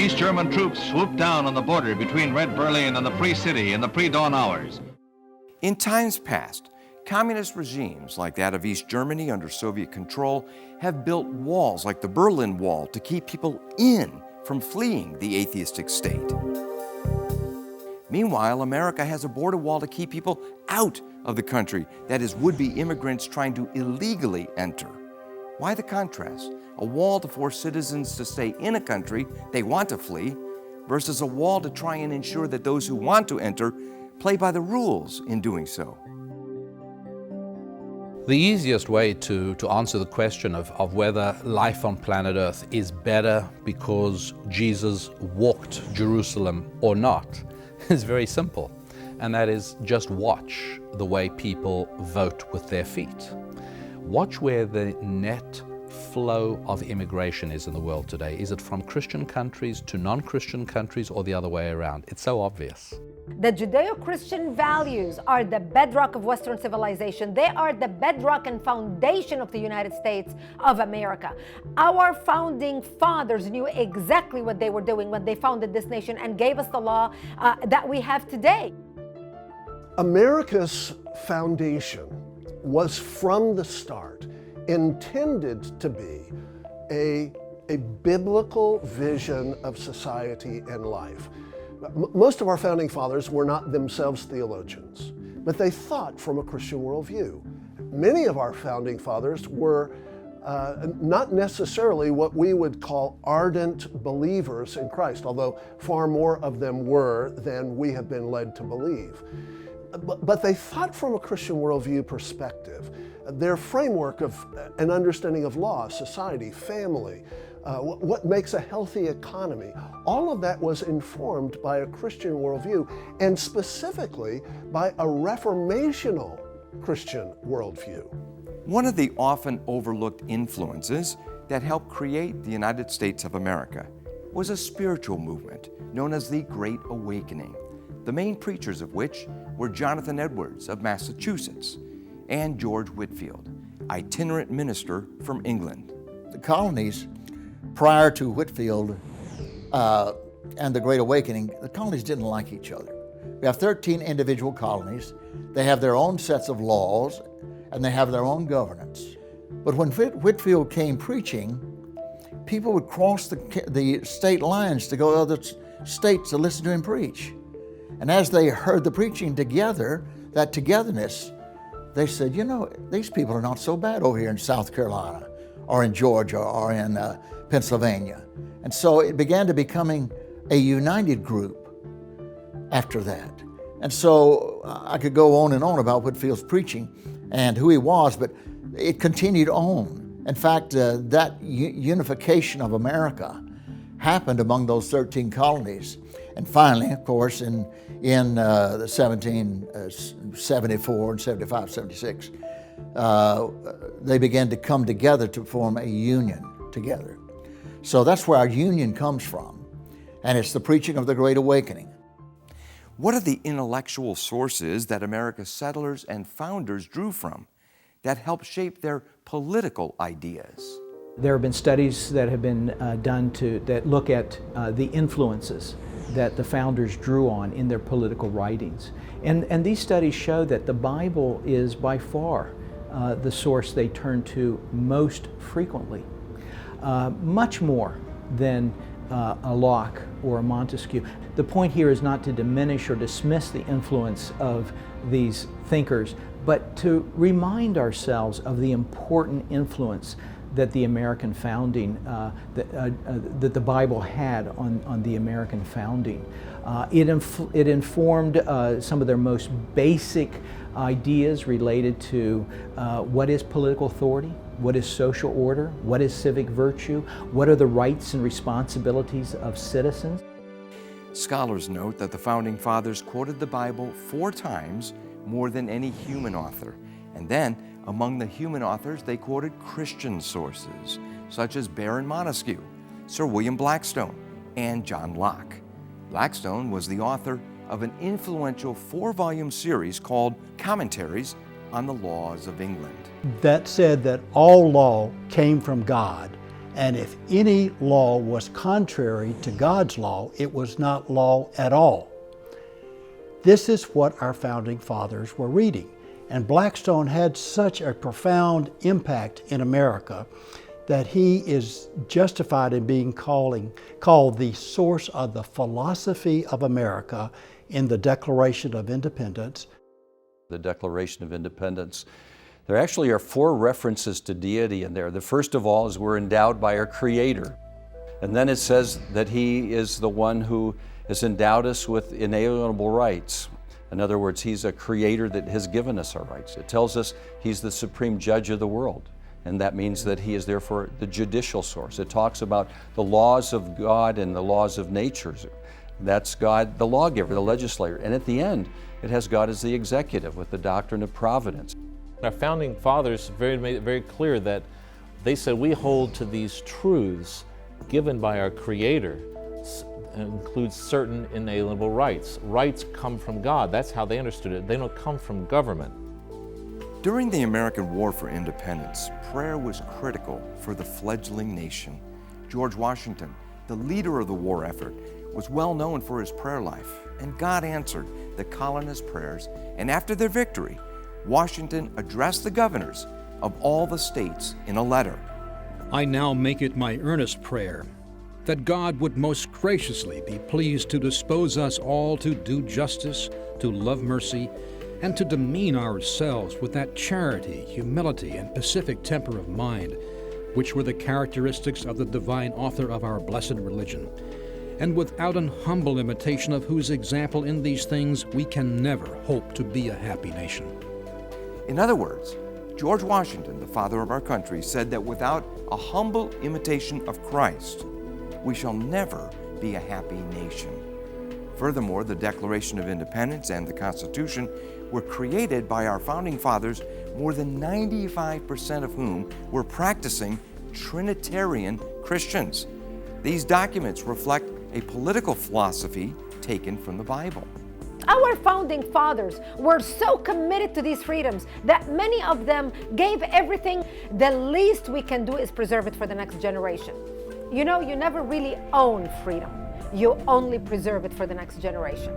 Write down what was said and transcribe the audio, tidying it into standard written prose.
East German troops swooped down on the border between Red Berlin and the Free City in the pre-dawn hours. In times past, communist regimes like that of East Germany under Soviet control have built walls like the Berlin Wall to keep people in from fleeing the atheistic state. Meanwhile, America has a border wall to keep people out of the country, that is, would-be immigrants trying to illegally enter. Why the contrast? A wall to force citizens to stay in a country they want to flee versus a wall to try and ensure that those who want to enter play by the rules in doing so. The easiest way to answer the question of whether life on planet Earth is better because Jesus walked Jerusalem or not is very simple, and that is just watch the way people vote with their feet. Watch where the net flow of immigration is in the world today. Is it from Christian countries to non-Christian countries or the other way around? It's so obvious. The Judeo-Christian values are the bedrock of Western civilization. They are the bedrock and foundation of the United States of America. Our founding fathers knew exactly what they were doing when they founded this nation and gave us the law that we have today. America's foundation was from the start intended to be a biblical vision of society and life. Most of our founding fathers were not themselves theologians, but they thought from a Christian worldview. Many of our founding fathers were not necessarily what we would call ardent believers in Christ, although far more of them were than we have been led to believe. But they thought from a Christian worldview perspective. Their framework of an understanding of law, society, family, what makes a healthy economy, all of that was informed by a Christian worldview, and specifically by a reformational Christian worldview. One of the often overlooked influences that helped create the United States of America was a spiritual movement known as the Great Awakening, the main preachers of which were Jonathan Edwards of Massachusetts and George Whitefield, itinerant minister from England. The colonies, prior to Whitefield and the Great Awakening, the colonies didn't like each other. We have 13 individual colonies. They have their own sets of laws, and they have their own governance. But when Whitefield came preaching, people would cross the state lines to go to other states to listen to him preach. And as they heard the preaching together, that togetherness, they said, you know, these people are not so bad over here in South Carolina or in Georgia or in Pennsylvania. And so it began to becoming a united group after that. And so I could go on and on about Whitefield's preaching and who he was, but it continued on. In fact, that unification of America happened among those 13 colonies. And finally, of course, in the 1774 and 75, 76, they began to come together to form a union together. So that's where our union comes from, and it's the preaching of the Great Awakening. What are the intellectual sources that America's settlers and founders drew from that helped shape their political ideas? There have been studies that have been done that look at the influences that the founders drew on in their political writings. And these studies show that the Bible is by far the source they turn to most frequently, much more than a Locke or a Montesquieu. The point here is not to diminish or dismiss the influence of these thinkers, but to remind ourselves of the important influence that the American founding, that the Bible had on the American founding. It informed some of their most basic ideas related to what is political authority, what is social order, what is civic virtue, what are the rights and responsibilities of citizens. Scholars note that the Founding Fathers quoted the Bible 4 times more than any human author. And then, among the human authors, they quoted Christian sources, such as Baron Montesquieu, Sir William Blackstone, and John Locke. Blackstone was the author of an influential 4-volume series called Commentaries on the Laws of England. That said that all law came from God, And if any law was contrary to God's law, it was not law at all. This is what our founding fathers were reading. And Blackstone had such a profound impact in America that he is justified in being called the source of the philosophy of America in the Declaration of Independence. The Declaration of Independence, there actually are 4 references to deity in there. The first of all is we're endowed by our Creator. And then it says that He is the one who has endowed us with inalienable rights. In other words, He's a creator that has given us our rights. It tells us He's the supreme judge of the world, and that means that He is therefore the judicial source. It talks about the laws of God and the laws of nature. That's God, the lawgiver, the legislator. And at the end, it has God as the executive with the doctrine of providence. Our founding fathers made it very clear that they said we hold to these truths given by our Creator. Includes certain inalienable rights. Rights come from God. That's how they understood it. They don't come from government. During the American War for Independence, prayer was critical for the fledgling nation. George Washington, the leader of the war effort, was well known for his prayer life, and God answered the colonists' prayers, and after their victory, Washington addressed the governors of all the states in a letter. I now make it my earnest prayer that God would most graciously be pleased to dispose us all to do justice, to love mercy, and to demean ourselves with that charity, humility, and pacific temper of mind, which were the characteristics of the divine author of our blessed religion, and without an humble imitation of whose example in these things we can never hope to be a happy nation. In other words, George Washington, the father of our country, said that without a humble imitation of Christ, we shall never be a happy nation. Furthermore, the Declaration of Independence and the Constitution were created by our founding fathers, more than 95% of whom were practicing Trinitarian Christians. These documents reflect a political philosophy taken from the Bible. Our founding fathers were so committed to these freedoms that many of them gave everything. The least we can do is preserve it for the next generation. You know, you never really own freedom. You only preserve it for the next generation.